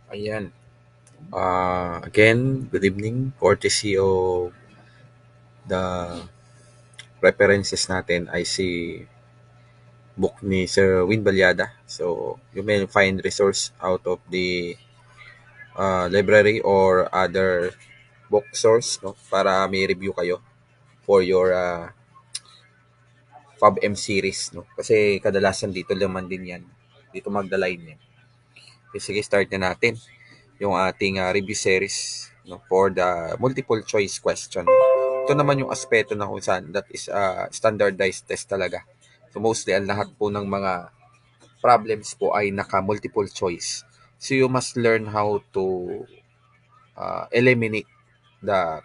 Ayan. Again, good evening. Courtesy of the references natin ay si book ni Sir Win Balyada. So, you may find resource out of the library or other book source no, para may review kayo for your FAB-M series. No? Kasi kadalasan dito laman din yan. Dito magda-line yan. Okay, sige, start na natin yung ating review series no, for the multiple choice question. Ito naman yung aspeto na kung saan that is standardized test talaga. So mostly ang lahat po ng mga problems po ay naka-multiple choice. So you must learn how to eliminate the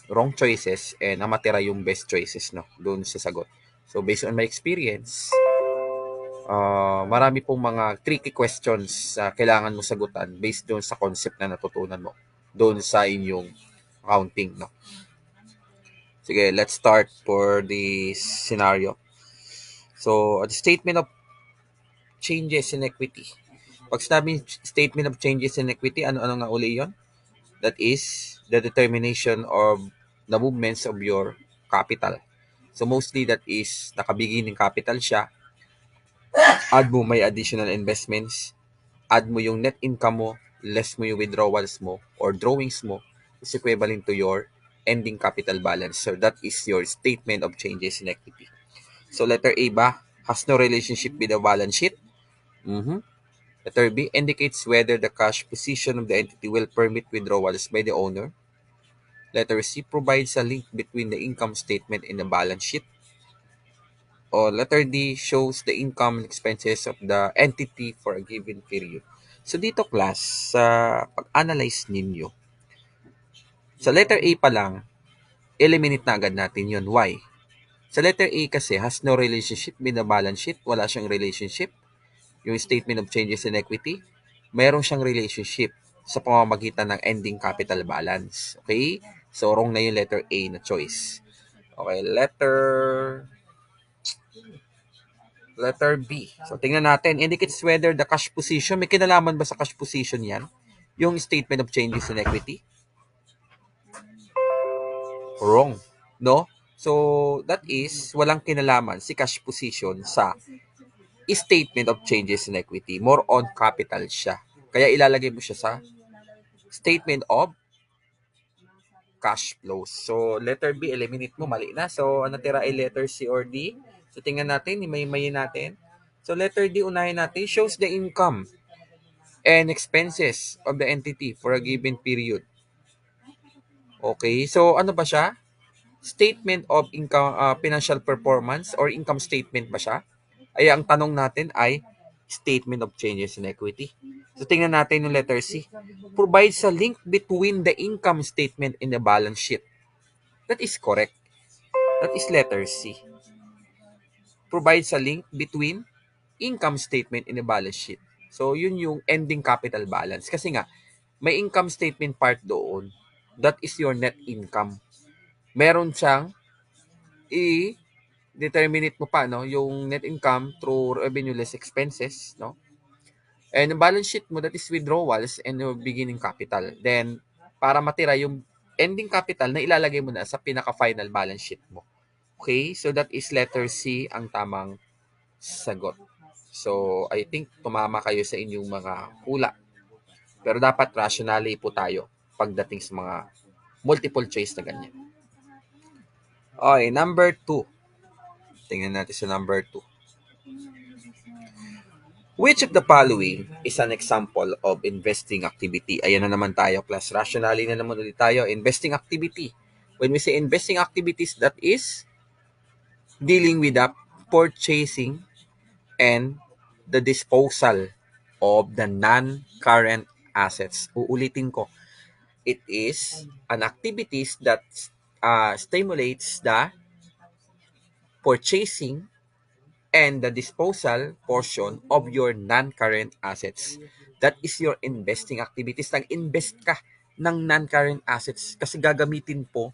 wrong choices and ang matira yung best choices no doon sa sagot. So based on my experience, marami pong mga tricky questions sa kailangan mo sagutan based doon sa concept na natutunan mo doon sa inyong accounting. No? Sige, let's start for the scenario. So, the statement of changes in equity. Pag sinabing statement of changes in equity, ano-ano nga uli yon? That is the determination of the movements of your capital. So, mostly that is nakabigay ng capital siya. Add mo may additional investments, add mo yung net income mo, less mo yung withdrawals mo or drawings mo is equivalent to your ending capital balance. So that is your statement of changes in equity. So letter A ba? Has no relationship with the balance sheet. Mhm. Letter B indicates whether the cash position of the entity will permit withdrawals by the owner. Letter C provides a link between the income statement and the balance sheet. O letter D shows the income and expenses of the entity for a given period. So dito class, sa pag-analyze ninyo, sa letter A pa lang, eliminate na agad natin yon. Why? Sa letter A kasi has no relationship with the balance sheet. Wala siyang relationship. Yung statement of changes in equity, mayroon siyang relationship sa pamamagitan ng ending capital balance. Okay? So, wrong na yung letter A na choice. Okay, letter B. So, tingnan natin. Indicates whether the cash position, may kinalaman ba sa cash position yan? Yung statement of changes in equity? Wrong. No? So, that is, walang kinalaman si cash position sa statement of changes in equity. More on capital siya. Kaya ilalagay mo siya sa statement of cash flows. So, letter B, eliminate mo, mali na. So, ano tira ay letter C or D? So, tingnan natin, imay-imayin natin. So, letter D, unahin natin, shows the income and expenses of the entity for a given period. Okay, so ano ba siya? Statement of income, financial performance or income statement ba siya? Ay, ang tanong natin ay statement of changes in equity. So, tingnan natin yung letter C. Provides a link between the income statement and the balance sheet. That is correct. That is letter C. Provides a link between income statement and the balance sheet. So, yun yung ending capital balance. Kasi nga, may income statement part doon. That is your net income. Meron siyang i-determinate mo pa, no? Yung net income through revenue less expenses, no? And yung balance sheet mo, that is withdrawals and your beginning capital. Then, para matira yung ending capital na ilalagay mo na sa pinaka-final balance sheet mo. Okay? So, that is letter C ang tamang sagot. So, I think tumama kayo sa inyong mga hula. Pero dapat rationally po tayo pagdating sa mga multiple choice na ganyan. Okay, number 2. Tingnan natin sa number 2. Which of the following is an example of investing activity? Ayan na naman tayo, class. Rationally na naman ulit tayo. Investing activity. When we say investing activities, that is dealing with the purchasing and the disposal of the non-current assets. Uulitin ko. It is an activities that stimulates the purchasing and the disposal portion of your non-current assets. That is your investing activities. Nag-invest ka ng non-current assets kasi gagamitin po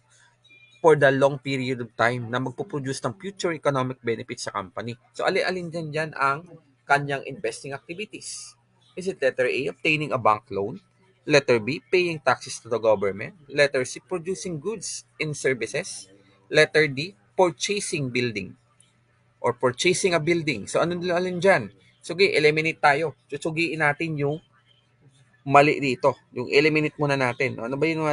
for the long period of time na magpo-produce ng future economic benefits sa company. So, alin-alin dyan ang kanyang investing activities. Is it letter A, obtaining a bank loan? Letter B, paying taxes to the government? Letter C, producing goods and services? Letter D, purchasing building or purchasing a building. So, ano alin dyan? Sige, eliminate tayo. Susugiin natin yung mali dito. Yung eliminate muna natin. Ano ba yung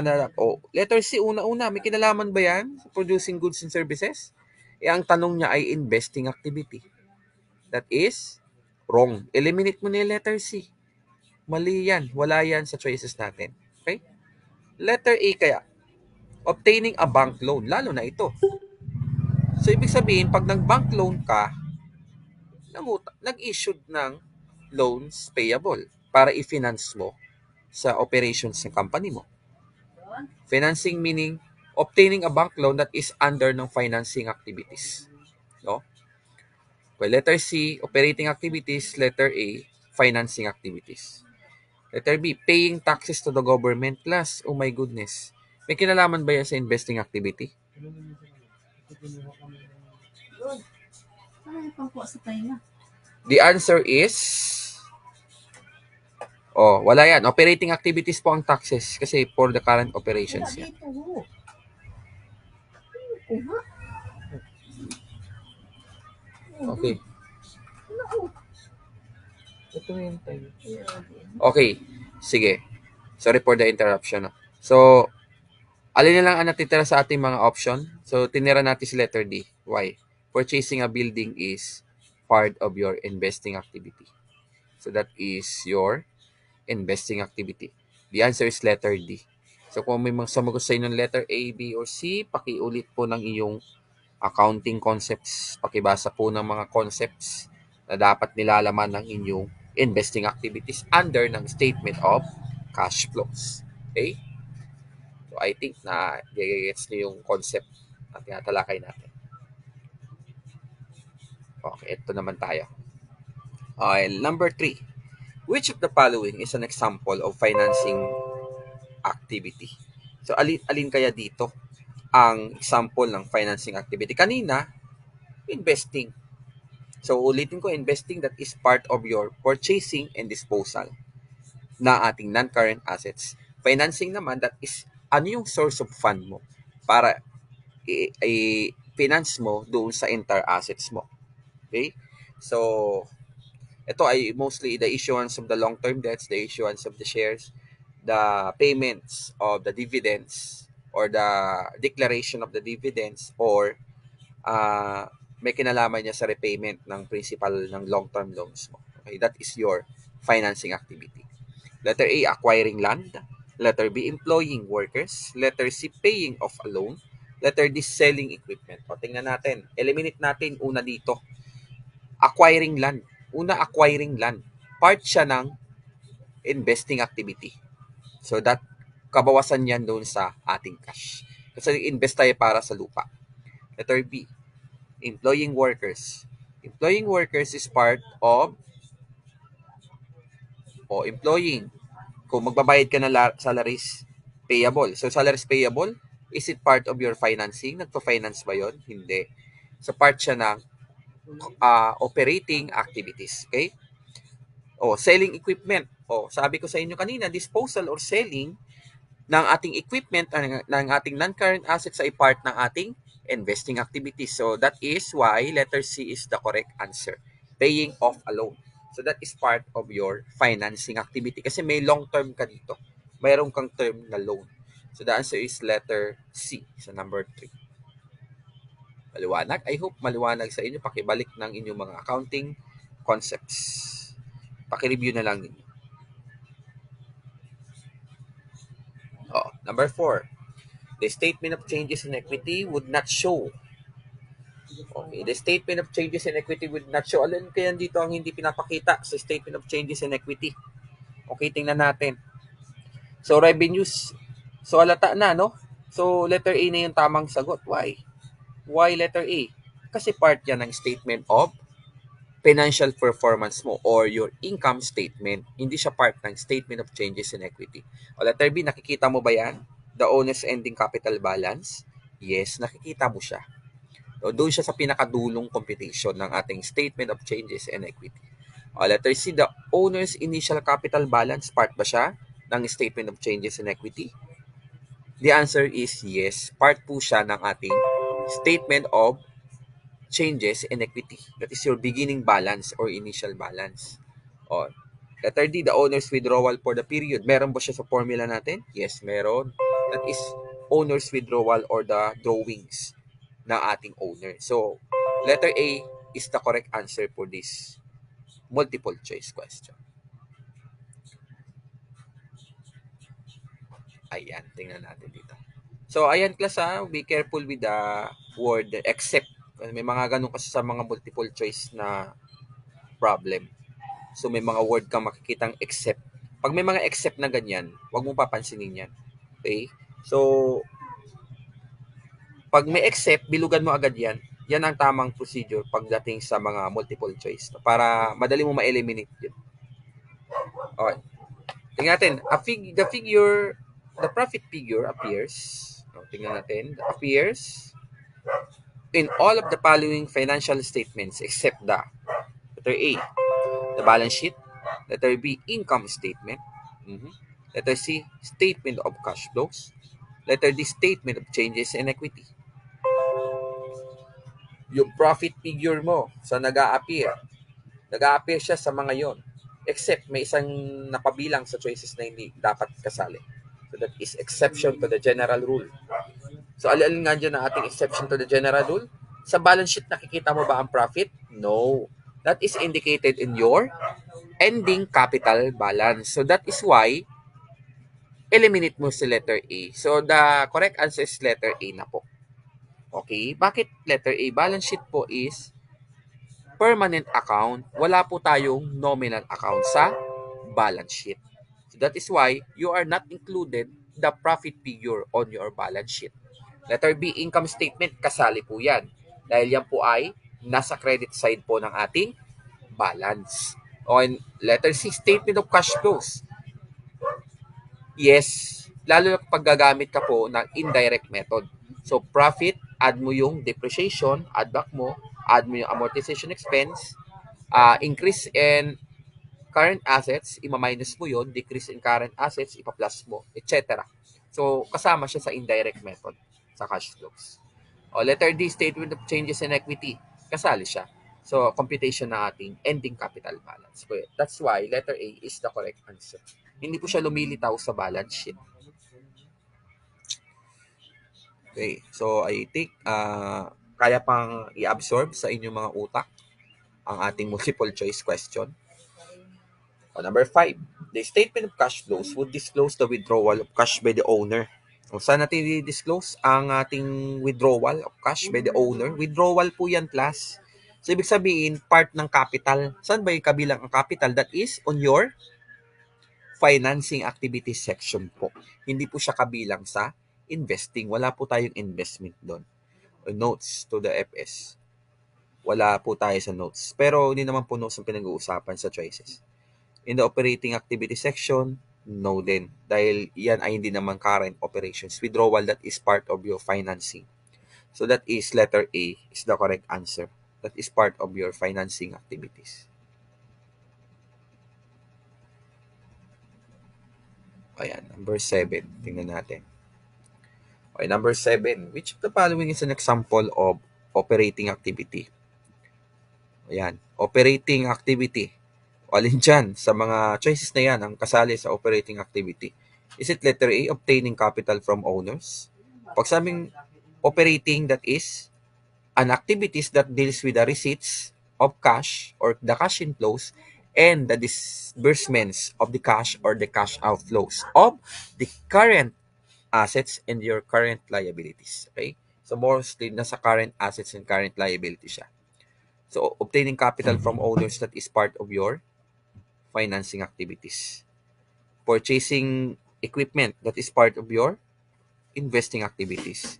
letter C, una-una. May kinalaman ba yan sa producing goods and services? Ang tanong niya ay investing activity. That is wrong. Eliminate mo na yung letter C. Mali yan. Wala yan sa choices natin. Okay? Letter A kaya, obtaining a bank loan. Lalo na ito. So, ibig sabihin, pag nag-bank loan ka, nag-issued ng loans payable para i-finance mo sa operations ng company mo. Financing meaning obtaining a bank loan that is under ng financing activities. No? Well, letter C, operating activities. Letter A, financing activities. Letter B, paying taxes to the government. Plus, oh my goodness, may kinalaman ba yan sa investing activity? The answer is, wala yan. Operating activities po ang taxes kasi for the current operations yan. Okay. Okay. Sige. Sorry for the interruption. So, alin na lang ang natitira sa ating mga option? So, tinira natin si letter D. Why? Purchasing a building is part of your investing activity. So, that is your investing activity. The answer is letter D. So, kung may mga sumagot sa inyo ng letter A, B, or C, pakiulit po ng iyong accounting concepts. Pakibasa po ng mga concepts na dapat nilalaman ng inyong investing activities under ng statement of cash flows. Okay? So, I think na gets niyo yung concept na tinatalakay natin. Okay, ito naman tayo. Okay, number 3. Which of the following is an example of financing activity? So, alin kaya dito ang example ng financing activity? Kanina, investing. So, ulitin ko, investing, that is part of your purchasing and disposal na ating non-current assets. Financing naman, that is ano yung source of fund mo para i-finance mo doon sa entire assets mo. Okay? So, ito ay mostly the issuance of the long-term debts, the issuance of the shares, the payments of the dividends, or the declaration of the dividends, or may kinalaman niya sa repayment ng principal ng long-term loans mo. Okay, that is your financing activity. Letter A, acquiring land. Letter B, employing workers. Letter C, paying off a loan. Letter D, selling equipment. O, tingnan natin. Eliminate natin una dito. Acquiring land. Una, acquiring land. Part siya ng investing activity. So that, kabawasan yan doon sa ating cash. Kasi invest tayo para sa lupa. Letter B, employing workers. Employing workers is part of employing. Kung magbabayad ka ng salaries payable. So, salaries payable, is it part of your financing? Nagpa-finance ba yon? Hindi. So, part siya ng operating activities. Okay? Selling equipment. Sabi ko sa inyo kanina, disposal or selling ng ating equipment, ng ating non-current assets ay part ng ating investing activities. So, that is why letter C is the correct answer. Paying off a loan. So, that is part of your financing activity. Kasi may long-term ka dito. Mayroon kang term na loan. So, the answer is letter C. So, number 3. Maliwanag? I hope maliwanag sa inyo. Pakibalik ng inyong mga accounting concepts. Pakireview na lang ninyo. Number 4. The statement of changes in equity would not show. Okay, the statement of changes in equity would not show. Alin kaya dito ang hindi pinapakita sa statement of changes in equity? Okay, tingnan natin. So, revenues. So, alata na, no? So, letter A na yung tamang sagot. Why? Why letter A? Kasi part yan ng statement of financial performance mo or your income statement. Hindi siya part ng statement of changes in equity. O letter B, nakikita mo ba yan? The owner's ending capital balance? Yes, nakikita mo siya. So, doon siya sa pinakadulong computation ng ating statement of changes in equity. Letter C, the owner's initial capital balance, part ba siya ng statement of changes in equity? The answer is yes. Part po siya ng ating statement of changes in equity. That is your beginning balance or initial balance. O, letter D, the owner's withdrawal for the period. Meron ba siya sa formula natin? Yes, meron. That is owner's withdrawal or the drawings ng ating owner. So, letter A is the correct answer for this multiple choice question. Ayan, tingnan natin dito. So, ayan class be careful with the word except. May mga ganun kasi sa mga multiple choice na problem. So, may mga word kang makikitang except. Pag may mga except na ganyan, huwag mong papansinin yan. Okay? So, pag may except, bilugan mo agad yan. Yan ang tamang procedure pagdating sa mga multiple choice. Para madali mo ma-eliminate yun. Okay. Tingnan natin. The profit figure appears. Tingnan natin. Appears in all of the following financial statements except the letter A, the balance sheet. Letter B, income statement. Letter C, statement of cash flows. Letter D, statement of changes in equity. Yung profit figure mo sa nag-a-appear siya sa mga yon. Except may isang napabilang sa choices na hindi dapat kasali. So that is exception to the general rule. So alin nga dyan ang ating exception to the general rule? Sa balance sheet, nakikita mo ba ang profit? No. That is indicated in your ending capital balance. So that is why eliminate mo si letter A. So the correct answer is letter A na po. Okay? Bakit letter A? Balance sheet po is permanent account. Wala po tayong nominal account sa balance sheet. So that is why you are not included the profit figure on your balance sheet. Letter B, income statement, kasali po yan. Dahil yan po ay nasa credit side po ng ating balance. On letter C, statement of cash flows. Yes, lalo na kapag gagamit ka po ng indirect method. So, profit, add mo yung depreciation, add mo yung amortization expense, increase in current assets, ima-minus mo yon, decrease in current assets, ipa-plus mo, etc. So, kasama siya sa indirect method sa cash flows. O, letter D, statement of changes in equity. Kasali siya. So, computation ng ating ending capital balance. That's why letter A is the correct answer. Hindi po siya lumilitaw sa balance sheet. Okay. So, I think kaya pang i-absorb sa inyong mga utak ang ating multiple choice question. Number 5, the statement of cash flows would disclose the withdrawal of cash by the owner. Kung saan natin i-disclose ang ating withdrawal of cash by the owner? Withdrawal po yan, class. So, ibig sabihin, part ng capital. Saan ba yung kabilang ang capital? That is on your financing activities section po. Hindi po siya kabilang sa investing. Wala po tayong investment doon. Notes to the FS. Wala po tayo sa notes. Pero hindi naman po notes ang pinag-uusapan sa choices. In the operating activity section, no din. Dahil yan ay hindi naman current operations. Withdrawal, that is part of your financing. So that is letter A is the correct answer. That is part of your financing activities. Ayan, number 7. Tingnan natin. Okay, number 7. Which of the following is an example of operating activity? Ayan, operating activity. O alin dyan sa mga choices na yan ang kasali sa operating activity? Is it letter A, obtaining capital from owners? Pag sabing operating, that is an activities that deals with the receipts of cash or the cash inflows and the disbursements of the cash or the cash outflows of the current assets and your current liabilities. Okay? So mostly nasa current assets and current liabilities siya. So obtaining capital from owners, that is part of your financing activities. Purchasing equipment, that is part of your investing activities.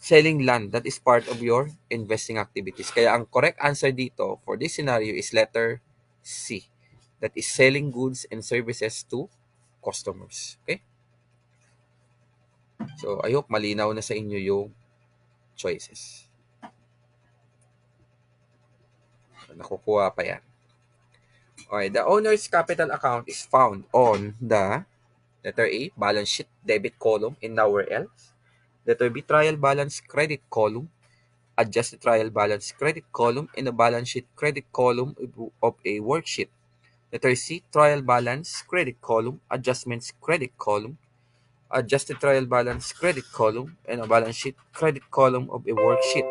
Selling land, that is part of your investing activities. Kaya ang correct answer dito for this scenario is letter C. That is selling goods and services to customers. Okay? So, I hope malinaw na sa inyo yung choices. Nakukuha pa yan. Okay, the owner's capital account is found on the letter A, balance sheet debit column in nowhere else. Letter B, trial balance credit column. Adjust the trial balance credit column in the balance sheet credit column of a worksheet. Letter C, trial balance credit column, adjustments credit column. Adjust the trial balance credit column and a balance sheet credit column of a worksheet.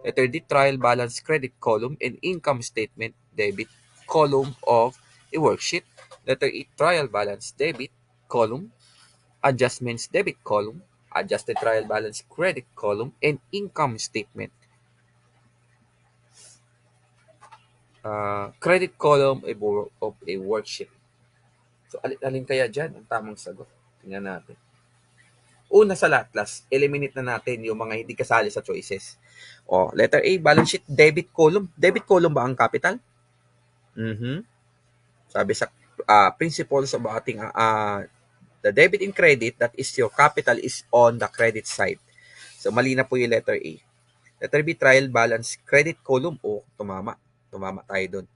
Letter D, trial balance credit column and income statement debit column of a worksheet. Letter E, trial balance debit column, adjustments debit column, adjusted trial balance credit column, and income statement credit column of a worksheet. So, alin kaya dyan ang tamang sagot? Tingnan natin. Una sa lahat, eliminate na natin yung mga hindi kasali sa choices. O, letter A, balance sheet, debit column. Debit column ba ang capital? Sabi sa principles of ating the debit and credit, that is your capital is on the credit side. So, mali na po yung letter A. Letter B, trial balance credit column. O, tumama. Tumama tayo doon.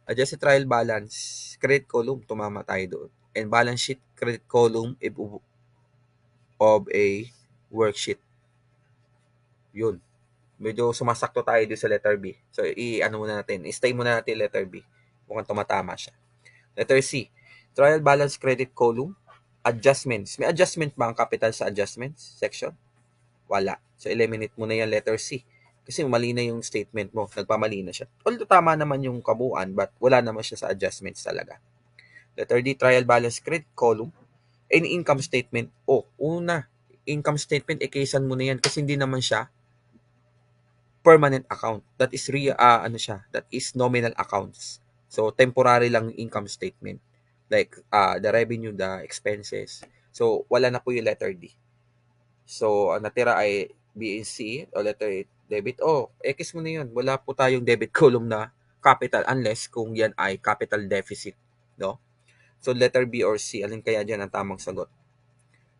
Adjusted trial balance credit column. Tumama tayo doon. And balance sheet credit column of a worksheet. Yun. Medyo sumasakto tayo doon sa letter B. So, i-ano muna natin. I-stay muna natin letter B. Mukhang tumatama siya. Letter C, trial balance credit column, adjustments. May adjustment ba ang capital sa adjustments section? Wala. So, eliminate mo na yan letter C. Kasi mali na yung statement mo. Nagpamali na siya. Although tama naman yung kabuuan, but wala naman siya sa adjustments talaga. Letter D, trial balance credit column, and income statement. Una, income statement, kaysan mo na yan kasi hindi naman siya permanent account. That is that is nominal accounts. So temporary lang yung income statement. Like the revenue, the expenses. So wala na po yung letter D. So ang natira ay B and C o letter A, debit. X mo na yun. Wala po tayong debit column na capital unless kung yan ay capital deficit, no? So letter B or C, alin kaya diyan ang tamang sagot?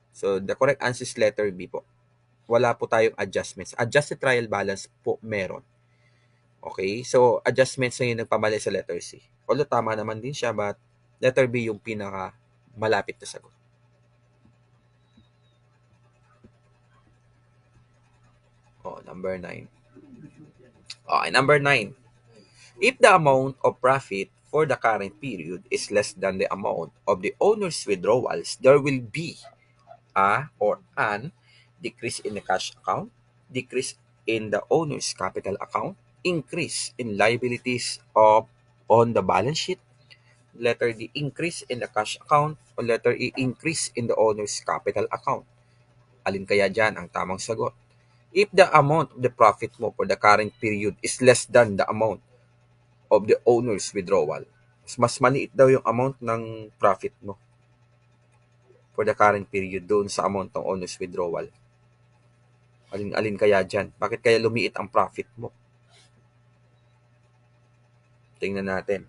So the correct answer is letter B po. Wala po tayong adjustments. Adjusted trial balance po meron. Okay? So, adjustments na yung nagpamali sa letter C. Although tama naman din siya, but letter B yung pinaka malapit na sagot. Number 9. Okay, number 9. If the amount of profit for the current period is less than the amount of the owner's withdrawals, there will be an decrease in the cash account, decrease in the owner's capital account, increase in liabilities on the balance sheet, letter D, increase in the cash account, o letter E, increase in the owner's capital account. Alin kaya dyan ang tamang sagot? If the amount of the profit mo for the current period is less than the amount of the owner's withdrawal, mas maliit daw yung amount ng profit mo for the current period doon sa amount ng owner's withdrawal. Alin kaya dyan? Bakit kaya lumiit ang profit mo? Tingnan natin.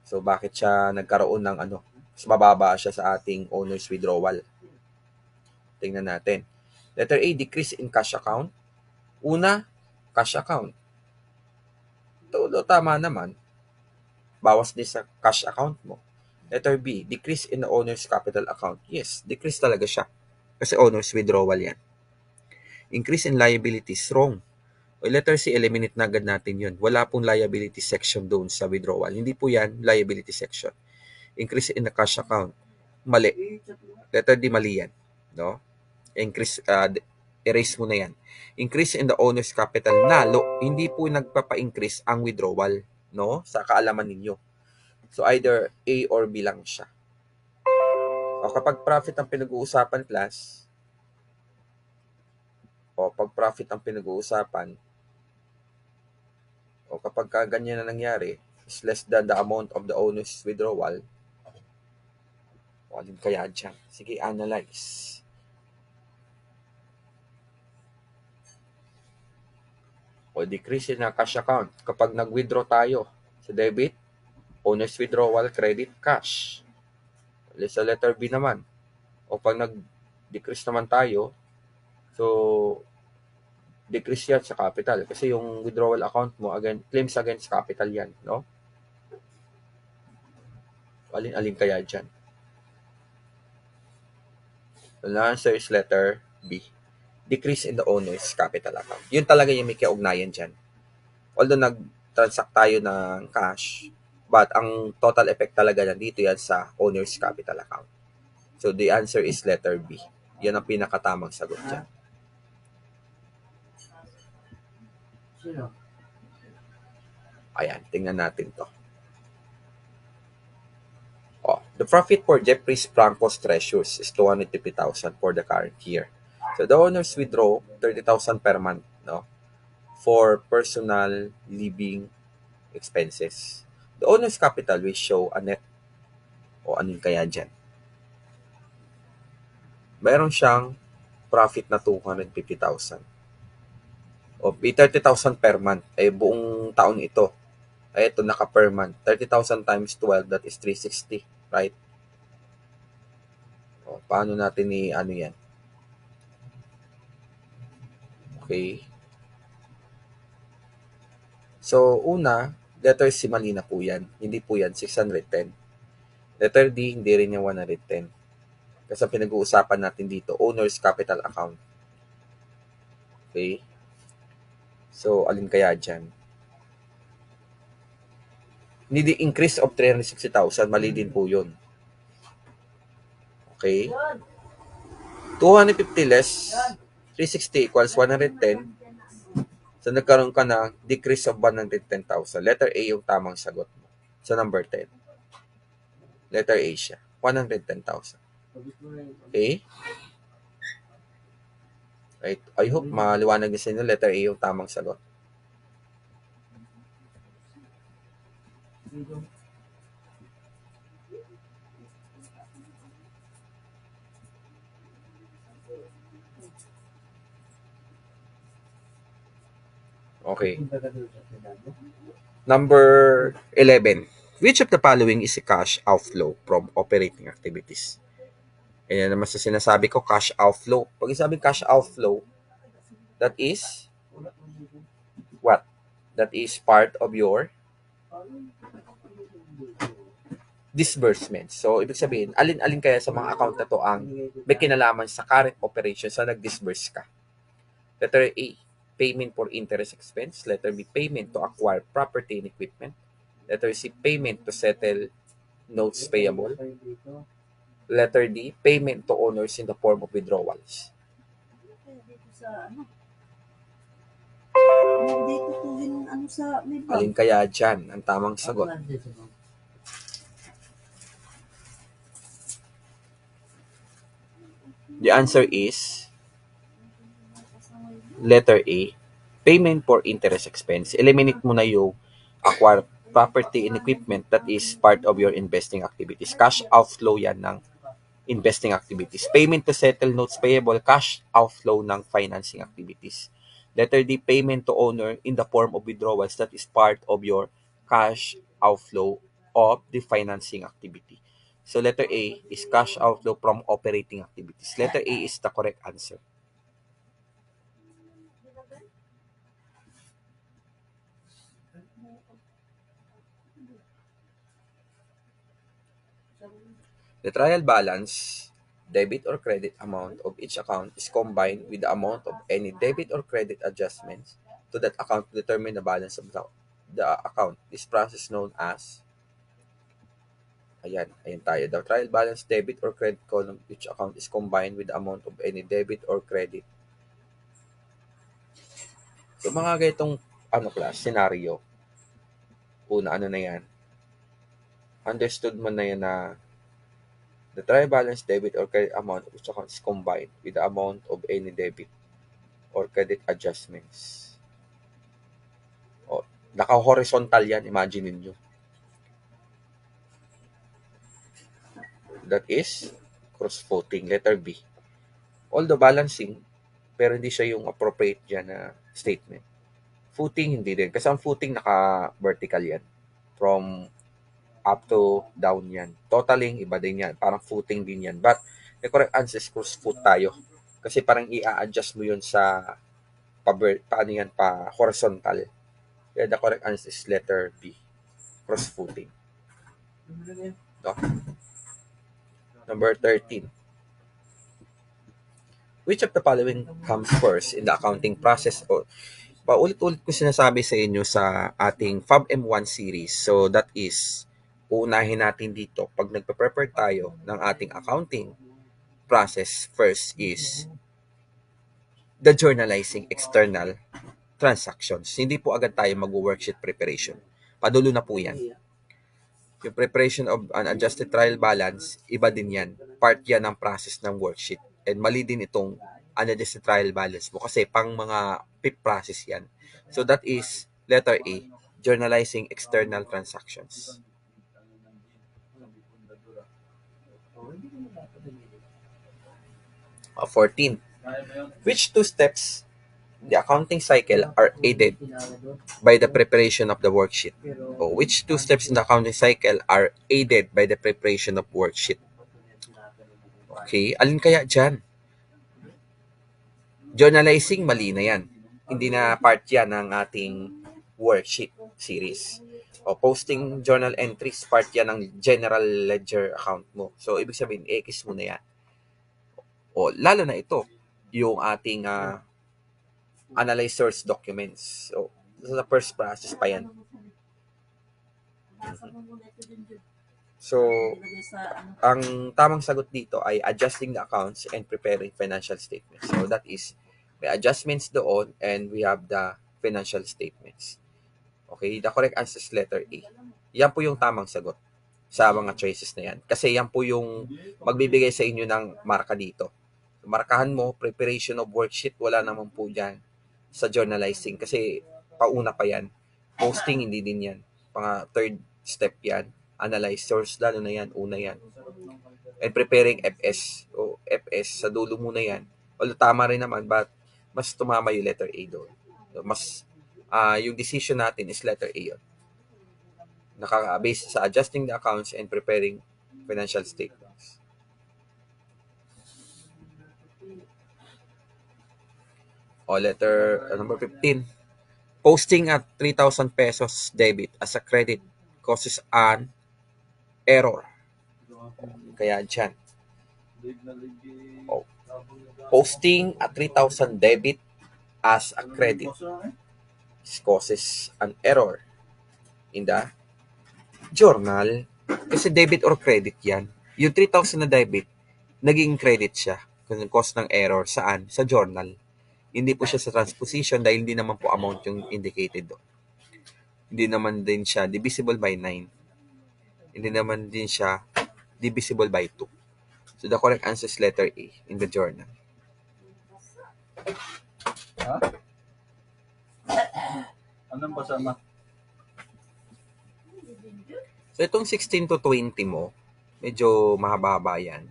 So, bakit siya nagkaroon ng mas mababa siya sa ating owner's withdrawal? Tingnan natin. Letter A, decrease in cash account. Una, cash account. Todo tama naman. Bawas din sa cash account mo. Letter B, decrease in the owner's capital account. Yes, decrease talaga siya. Kasi owner's withdrawal yan. Increase in liabilities, wrong. O letter C, eliminate na agad natin yun. Wala pong liability section doon sa withdrawal. Hindi po yan liability section. Increase in the cash account. Mali. Letter D, mali yan. No? Increase, erase mo na yan. Increase in the owner's capital. Hindi po nagpapa-increase ang withdrawal, no? Sa kaalaman ninyo. So, either A or B lang siya. Kapag profit ang pinag-uusapan, class, pag profit ang pinag-uusapan, kapag ganyan na nangyari, is less than the amount of the owner's withdrawal, alin kaya dyan? Sige, analyze. Decrease in na cash account. Kapag nag-withdraw tayo sa debit, owner's withdrawal, credit, cash. Sa letter B naman. Pag nag-decrease naman tayo, so, decrease yan sa capital. Kasi yung withdrawal account mo, claims against capital yan, no? Alin-alin kaya dyan? The answer is letter B. Decrease in the owner's capital account. Yun talaga yung may kaugnayan dyan. Although nag-transact tayo ng cash, but ang total effect talaga nandito yan sa owner's capital account. So the answer is letter B. Yan ang pinakatamang sagot dyan. Ayan, tingnan natin to. Oh, the profit for Jeffrey's Franco's Treasures is 250,000 for the current year. So the owners withdraw 30,000 per month, no, for personal living expenses. The owner's capital will show a net o ano kaya dyan. Meron siyang profit na 250,000. O 30,000 per month. Eh buong taon ito. Eh ito naka per month. 30,000 times 12, that is 360. Right? O, paano natin ano yan? Okay. So, una, letter C mali na po yan. Hindi po yan 610. Letter D, hindi rin yung 110. Kasi pinag-uusapan natin dito, owner's capital account. Okay? So, alin kaya dyan? Hindi increase of 360,000, mali din po yun. Okay? 250 less 360 equals 110. So, nagkaroon ka ng decrease of 110,000. Letter A yung tamang sagot mo. So, number 10. Letter A siya. 110,000. Okay? Right. I hope maliwanag din sa inyo. Letter A yung tamang sagot. Okay. Number 11. Which of the following is a cash outflow from operating activities? Ayan naman sa sinasabi ko, cash outflow. Pag sabi cash outflow, that is what? That is part of your disbursement. So, ibig sabihin, alin-alin kaya sa mga account na to ang may kinalaman sa current operation sa nag-disburse ka? Letter A, payment for interest expense. Letter B, payment to acquire property and equipment. Letter C, payment to settle notes payable. Letter D, payment to owners in the form of withdrawals. Alin kaya dyan ang tamang sagot? The answer is letter A, payment for interest expense. Eliminate mo na yung acquire property and equipment, that is part of your investing activities. Cash outflow yan ng investing activities. Payment to settle notes payable, cash outflow ng financing activities. Letter D, payment to owner in the form of withdrawals, that is part of your cash outflow of the financing activity. So letter A is cash outflow from operating activities. Letter A is the correct answer. The trial balance, debit or credit amount of each account is combined with the amount of any debit or credit adjustments to that account to determine the balance of the account. This process is known as, ayan tayo. The trial balance, debit or credit column of each account is combined with the amount of any debit or credit. So mga ganitong scenario, una na yan, understood mo na yan na the trial balance, debit or credit amount of each account is combined with the amount of any debit or credit adjustments. O, naka-horizontal yan, imagine niyo. That is cross-footing, letter B. Although balancing, pero hindi siya yung appropriate dyan na statement. Footing, hindi din. Kasi ang footing, naka-vertical yan. From up to down yan. Totaling, iba din yan. Parang footing din yan. But, the correct answer is cross-foot tayo. Kasi parang i-adjust mo yun sa paano yan, pa horizontal. Kaya the correct answer is letter B. Cross-footing. No? Number 13. Which of the following comes first in the accounting process? O, paulit-ulit ko sinasabi sa inyo sa ating FAB-M1 series. So that is, uunahin natin dito, pag nagpe-prepare tayo ng ating accounting process, first is the journalizing external transactions. Hindi po agad tayo mag-worksheet preparation. Padulo na po yan. Yung preparation of an adjusted trial balance, iba din yan. Part yan ng process ng worksheet. And mali din itong unadjusted trial balance mo kasi pang mga PIP process yan. So that is letter A, journalizing external transactions. 14. Which two steps in the accounting cycle are aided by the preparation of the worksheet? O which two steps in the accounting cycle are aided by the preparation of worksheet? Okay, alin kaya dyan? Journalizing, mali na yan. Hindi na part yan ng ating worksheet series. O posting journal entries, part yan ng general ledger account mo. So, ibig sabihin, X mo na yan. O, lalo na ito, yung ating analyze source documents. So, sa first process pa yan. So, ang tamang sagot dito ay adjusting the accounts and preparing financial statements. So, that is, may adjustments doon and we have the financial statements. Okay, the correct answer is letter A. Yan po yung tamang sagot sa mga choices na yan. Kasi yan po yung magbibigay sa inyo ng marka dito. Markahan mo, preparation of worksheet, wala naman po dyan sa journalizing. Kasi pauna pa yan. Posting, hindi din yan. Third step yan. Analyze source, lalo na yan. Una yan. And preparing FS. O FS, sa dulo muna yan. Although tama rin naman, but mas tumama yung letter A doon. Mas, yung decision natin is letter A yun. Nakaka-base sa adjusting the accounts and preparing financial statements. O letter number 15. Posting at 3,000 pesos debit as a credit causes an error. Kaya dyan. O, posting at 3,000 debit as a credit causes an error in the journal. Kasi debit or credit yan. Yung 3,000 na debit, naging credit siya. Cause ng error. Saan? Sa journal. Hindi po siya sa transposition dahil hindi naman po amount yung indicated doon. Hindi naman din siya divisible by 9. Hindi naman din siya divisible by 2. So the correct answer is letter A in the journal. Ha? Anong pasama? So itong 16 to 20 mo, medyo mahaba-haba yan.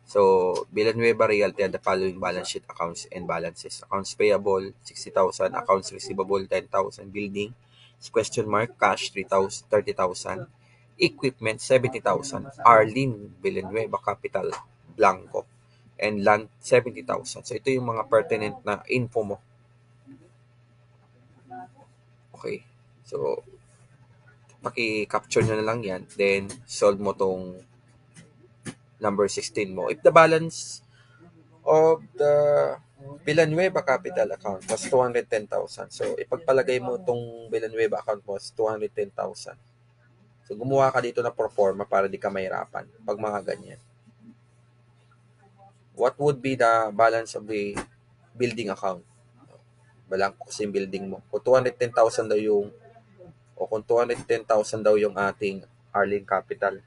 So, Villanueva Realty had the following balance sheet accounts and balances. Accounts payable, 60,000. Accounts receivable, 10,000. Building, question mark, cash, 30,000. Equipment, 70,000. Arlene Villanueva Capital, blanco. And land, 70,000. So, ito yung mga pertinent na info mo. Okay. So, paki-capture nyo na lang yan. Then, solve mo tong number 16 mo. If the balance of the Villanueva Capital account was 210,000. So, ipagpalagay mo itong Villanueva account mo was 210,000. So, gumawa ka dito na proforma para di ka mahirapan pag mga ganyan. What would be the balance of the building account? Balangko kasi yung building mo. Kung 210,000 daw yung kung 210,000 daw yung ating Arlene Capital,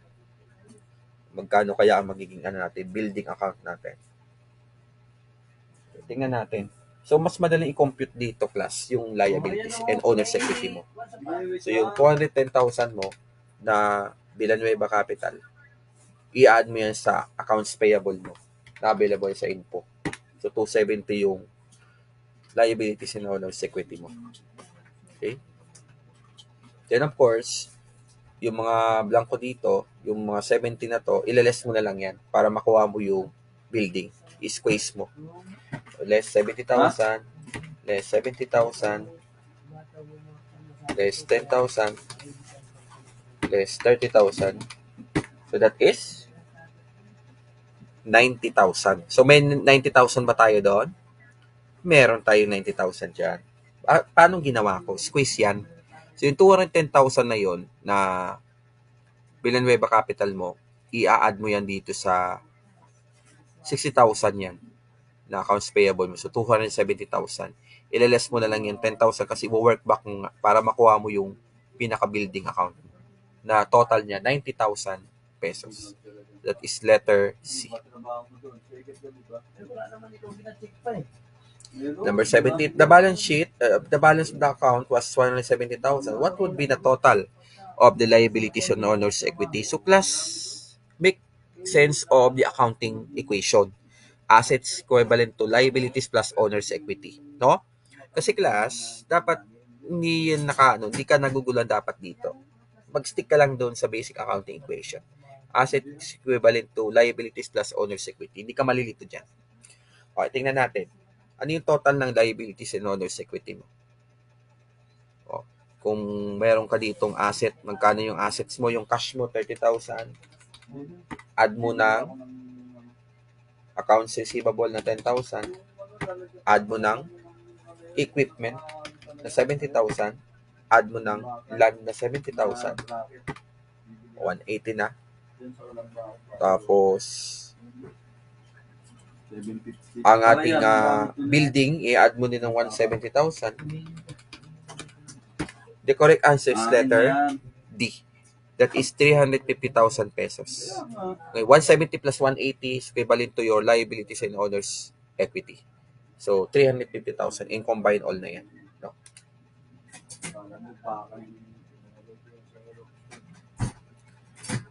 magkano kaya ang magiging natin, building account natin? Tingnan natin. So, mas madaling i-compute dito, class, yung liabilities and owner's equity mo. So, yung 210,000 mo na Villanueva Capital, i-add mo yan sa accounts payable mo na available sa info. So, 270 yung liabilities and owner's equity mo. Okay? Then, of course, yung mga blanco dito, yung mga 70 na to, ilaless mo na lang yan para makuha mo yung building. I-squeeze mo. So, less 70,000, less 70,000, less 10,000, less 30,000, So that is 90,000. So may 90,000 ba tayo doon? Meron tayo 90,000 dyan. Paano ginawa ko? Squeeze yan. So yung 210,000 na yon na Villanueva Capital mo, i-add mo yan dito sa 60,000 yan na accounts payable mo. So 270,000. Ilaless mo na lang yung 10,000 kasi work back para makuha mo yung pinaka-building account na total niya 90,000 pesos. That is letter C. Number 17, the balance sheet, the balance of the account was 270,000. What would be the total of the liabilities on owner's equity? So class, make sense of the accounting equation. Assets equivalent to liabilities plus owner's equity. No? Kasi class, dapat hindi yan hindi ka nagugulan dapat dito. Mag-stick ka lang doon sa basic accounting equation. Assets equivalent to liabilities plus owner's equity. Hindi ka malilito dyan. Okay, tingnan natin. Ano yung total ng liabilities and owner's equity mo? O, kung meron ka ditong asset, magkano yung assets mo? Yung cash mo, 30,000. Add mo ng accounts receivable na 10,000. Add mo ng equipment na 70,000. Add mo ng land na 70,000. 180 na. Tapos, ang ating building, i-add mo din ng 170,000. The correct answer is letter D. That is 350,000 pesos. Okay, 170 plus 180 is equivalent to your liabilities and owner's equity. So, 350,000 in combine all na yan. No?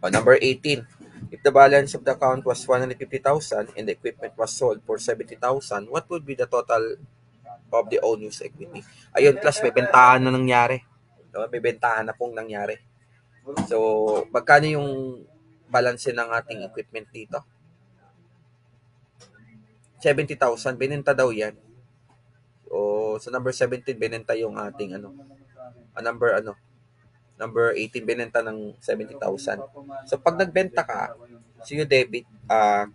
Number 18. If the balance of the account was 150,000 and the equipment was sold for 70,000, what would be the total of the owner's equity? Ayun, plus may bentahan na nangyari. No? May bentahan na pong nangyari. So, magkano yung balance ng ating equipment dito? 70,000. Binenta daw yan. O, sa number 17, binenta yung ating number 18, binenta ng 70,000. So, pag nagbenta ka, so you debit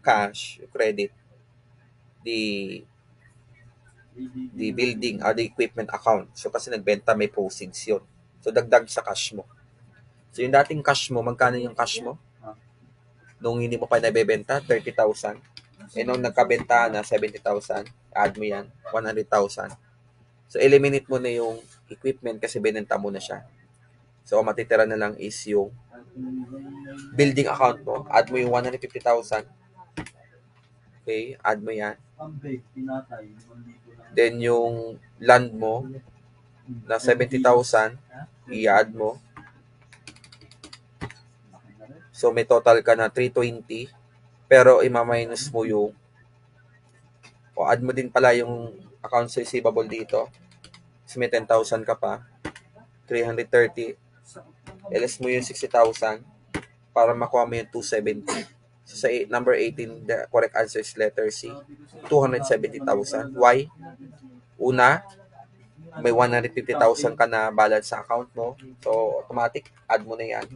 cash, credit, the building, the equipment account. So, kasi nagbenta, may proceeds yun. So, dagdag sa cash mo. So, yung dating cash mo, magkano yung cash mo? Nung hindi mo pa nabebenta, 30,000. Eh, nung nagkabenta na 70,000, add mo yan, 100,000. So, eliminate mo na yung equipment kasi binenta mo na siya. So, matitira na lang is yung building account mo. Add mo yung 150,000. Okay, add mo yan. Then, yung land mo na 70,000, i-add mo. So, may total ka na 320. Pero, ima-minus mo yung add mo din pala yung accounts receivable dito. Kasi may 10,000 ka pa. 330. Ilas mo yung 60,000 para makuha mo yung 270. So, sa number 18, the correct answer is letter C, 270,000. Why? Una, may 150,000 ka na balance sa account mo. So, automatic, add mo na yan.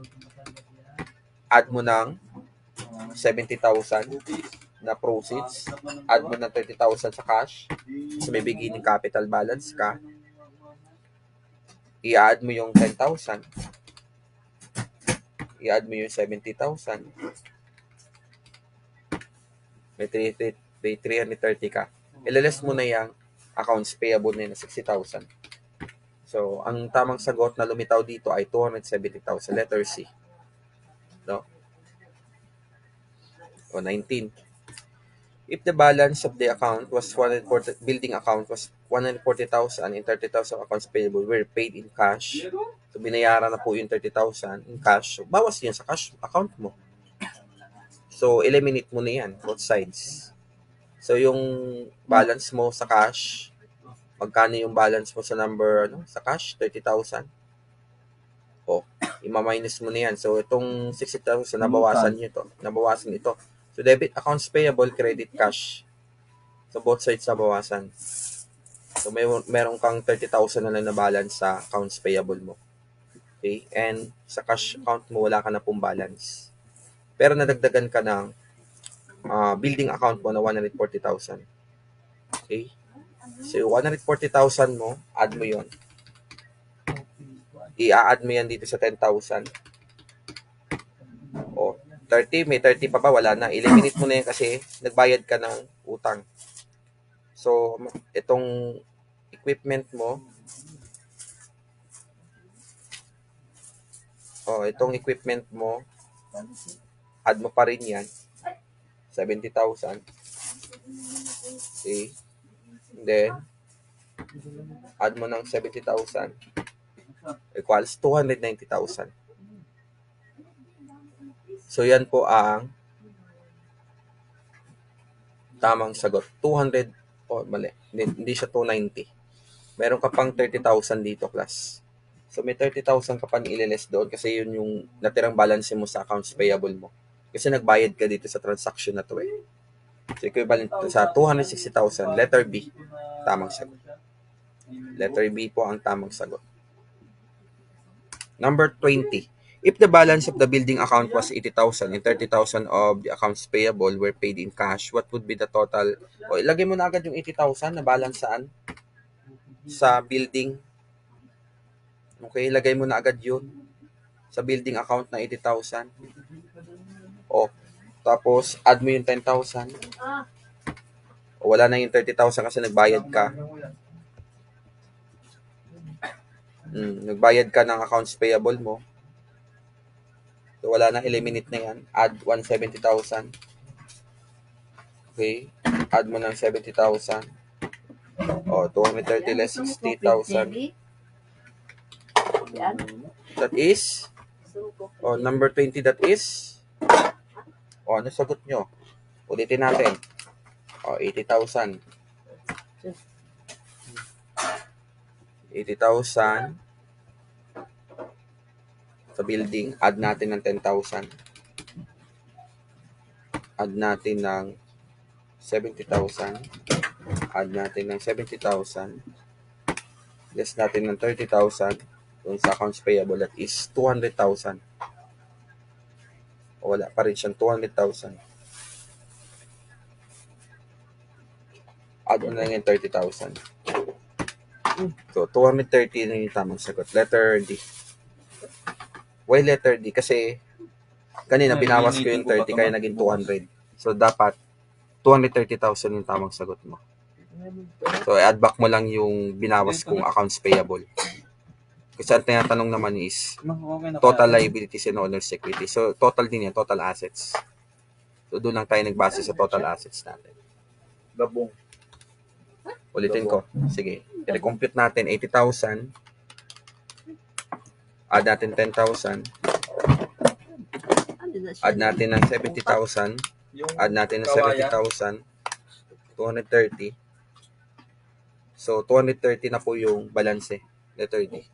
Add mo ng 70,000 na proceeds. Add mo ng 30,000 sa cash. So, may beginning capital balance ka. I-add mo yung 10,000. I-add mo yung 70,000. May 330 ka. Ilalas mo na yung accounts payable na 60,000. So, ang tamang sagot na lumitaw dito ay 270,000. Letter C. No? O 19. If the balance of the account was 140, building account was 140,000 and 30,000 accounts payable were paid in cash. So, binayaran na po yung 30,000 in cash. So, bawas yun sa cash account mo. So, eliminate mo na yan, both sides. So, yung balance mo sa cash, magkano yung balance mo sa sa cash? 30,000. O, ima-minus mo na yan. So, itong 60,000, nabawasan ito. So, debit accounts payable, credit cash. So, both sides nabawasan. So, meron kang 30,000 na lang na balance sa accounts payable mo. Okay? And sa cash account mo, wala ka na pong balance. pero nadagdagan ka ng building account mo na 140,000. Okay? So, 140,000 mo, add mo yon. I-add mo yan dito sa 10,000. O, 30, may 30 pa ba? Wala na. Eliminate mo na yan kasi nagbayad ka ng utang. So, itong equipment mo, add mo pa rin yan. 70,000. Okay. Then, add mo ng 70,000 equals 290,000. So, yan po ang tamang sagot. 200, mali. Hindi siya 290. Meron ka pang 30,000 dito, class. So, may 30,000 ka pa nililess doon kasi yun yung natirang balance mo sa accounts payable mo. Kasi nagbayad ka dito sa transaction na to eh. So, equivalent to sa 260,000. Letter B, tamang sagot. Letter B po ang tamang sagot. Number 20. If the balance of the building account was 80,000 and 30,000 of the accounts payable were paid in cash, what would be the total? O, ilagay mo na agad yung 80,000 na balance saan? Sa building. Okay, ilagay mo na agad yun sa building account na 80,000. O, tapos add mo yung 10,000. O, wala na yung 30,000 kasi nagbayad ka. Nagbayad ka ng accounts payable mo. So, wala na, eliminate na yan. Add 170,000. Okay, add mo ng 70,000. O, 230 less 60,000. That is, number 20, that is, ano sagot nyo? Ulitin natin. 80,000. 80,000 sa building, add natin ng 10,000. Add natin ng 70,000. Add natin ng 70,000. Less natin ng 30,000 dun sa accounts payable, that is 200,000. Wala pa rin siyang 200,000. Add on na lang yung 30,000. So, 230 na yung tamang sagot. Letter D. Why letter D? Kasi kanina binawas ko yung 30 kaya naging 200. So, dapat 230,000 yung tamang sagot mo. So, add back mo lang yung binawas kong accounts payable. Kasi ang tinatanong naman is total liabilities and owner's equity. So, total din yan, total assets. So, doon lang tayo nagbase sa total assets natin. Gabong. Ulitin ko. Sige. I-compute natin 80,000. Add natin 10,000. Add natin ng 70,000. Add natin ng 70,000. 230. So, 230 na po yung balance. Letter D.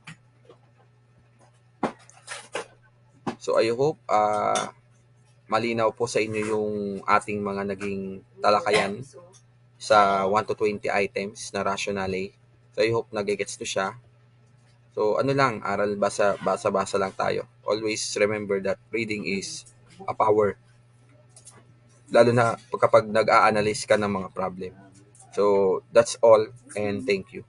So, I hope malinaw po sa inyo yung ating mga naging talakayan sa 1 to 20 items na rationale. So, I hope nagigets to siya. So, aral basa lang tayo. Always remember that reading is a power. Lalo na kapag nag-a-analyze ka ng mga problem. So, that's all and thank you.